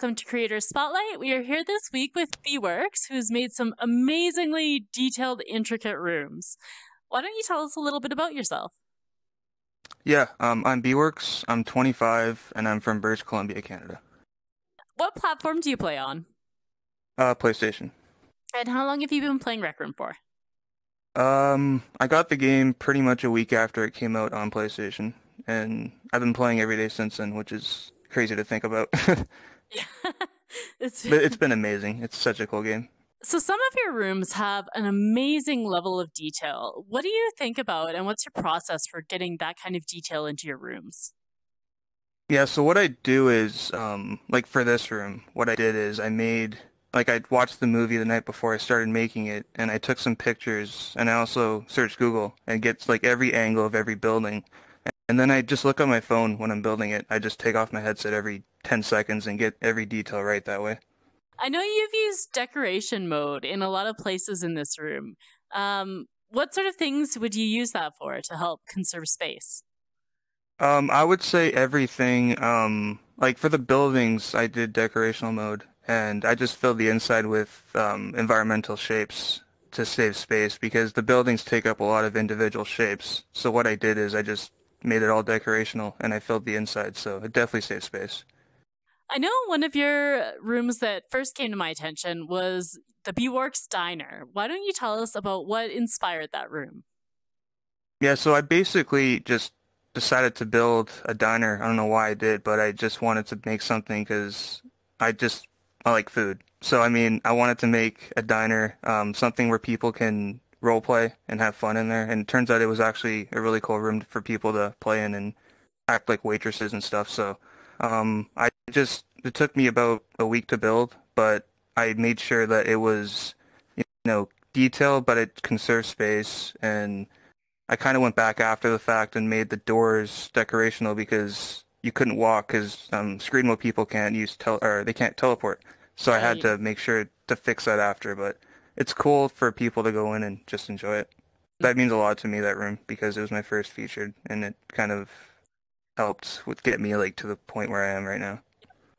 welcome to Creator Spotlight. We are here this week with BWarks, who's made some amazingly detailed, intricate rooms. Why don't you tell us a little bit about yourself? I'm BWarks. I'm 25, and I'm from British Columbia, Canada. What platform do you play on? PlayStation. And how long have you been playing Rec Room for? I got the game pretty much a week after it came out on PlayStation, and I've been playing every day since then, which is crazy to think about. Yeah. it's But it's been amazing. It's such a cool game. So some of your rooms have an amazing level of detail. What do you think about, and what's your process for getting that kind of detail into your rooms? Yeah, so what I do is, like for this room, what I did is I watched the movie the night before I started making it, and I took some pictures, and I also searched Google and get like every angle of every building. And then I just look on my phone when I'm building it. I just take off my headset every 10 seconds and get every detail right that way. I know you've used decoration mode in a lot of places in this room. What sort of things would you use that for to help conserve space? I would say everything. Like for the buildings, I did decorational mode, and I just filled the inside with environmental shapes to save space because the buildings take up a lot of individual shapes. So what I did is I just made it all decorational, and I filled the inside, so it definitely saves space. I know one of your rooms that first came to my attention was the BWarks Diner. Why don't you tell us about what inspired that room? Yeah, so I basically just decided to build a diner. I don't know why I did, but I just wanted to make something because I like food. So I mean, I wanted to make a diner, something where people can role play and have fun in there. And it turns out it was actually a really cool room for people to play in and act like waitresses and stuff. So it took me about a week to build, but I made sure that it was, detailed, but it conserved space. And I kind of went back after the fact and made the doors decorational because you couldn't walk because screen mode people can't or they can't teleport. So I had Right. to make sure to fix that after. But it's cool for people to go in and just enjoy it. That means a lot to me, that room, because it was my first featured, and it kind of helped with get me like to the point where I am right now.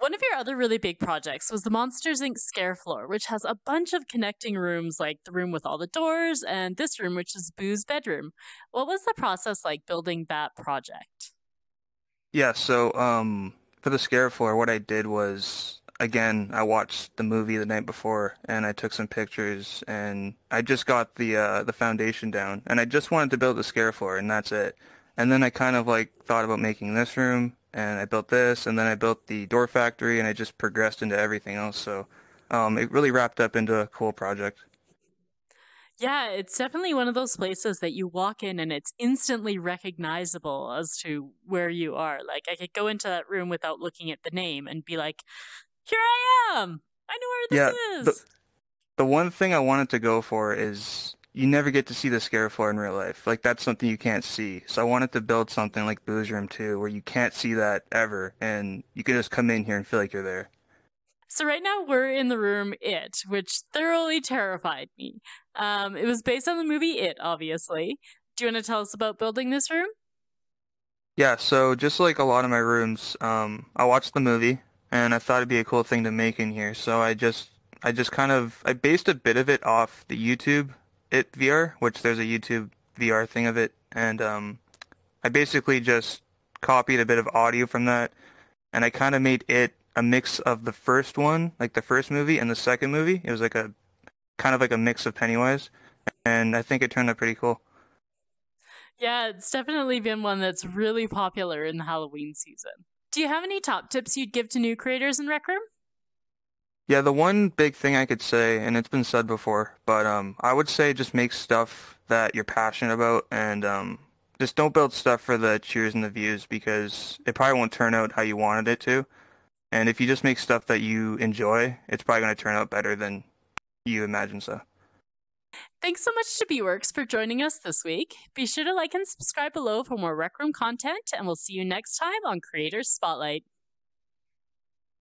One of your other really big projects was the Monsters Inc. Scare Floor, which has a bunch of connecting rooms, like the room with all the doors, and this room, which is Boo's bedroom. What was the process like building that project? Yeah, so for the scare floor, what I did was again, I watched the movie the night before and I took some pictures and I just got the foundation down and I just wanted to build the scare floor and that's it. And then I kind of like thought about making this room and I built this and then I built the door factory and I just progressed into everything else. So it really wrapped up into a cool project. Yeah, it's definitely one of those places that you walk in and it's instantly recognizable as to where you are. Like, I could go into that room without looking at the name and be like, here I am! I know where Yeah, this the is! the one thing I wanted to go for is you never get to see the scare floor in real life. Like that's something you can't see. So I wanted to build something like Boo's Room 2 where you can't see that ever and you can just come in here and feel like you're there. So, right now we're in the room It, which thoroughly terrified me. It was based on the movie It, obviously. Do you want to tell us about building this room? Yeah, so just like a lot of my rooms, I watched the movie and I thought it'd be a cool thing to make in here. So I based a bit of it off the YouTube It VR, which there's a YouTube VR thing of it, and I basically just copied a bit of audio from that, and I kind of made it a mix of the first one, like the first movie, and the second movie. It was like a kind of like a mix of Pennywise, and I think it turned out pretty cool. Yeah, it's definitely been one that's really popular in the Halloween season. Do you have any top tips you'd give to new creators in Rec Room? Yeah, the one big thing I could say, and it's been said before, but I would say just make stuff that you're passionate about, and just don't build stuff for the cheers and the views because it probably won't turn out how you wanted it to. And if you just make stuff that you enjoy, it's probably going to turn out better than you imagine so. Thanks so much to BWorks for joining us this week. Be sure to like and subscribe below for more Rec Room content, and we'll see you next time on Creators Spotlight.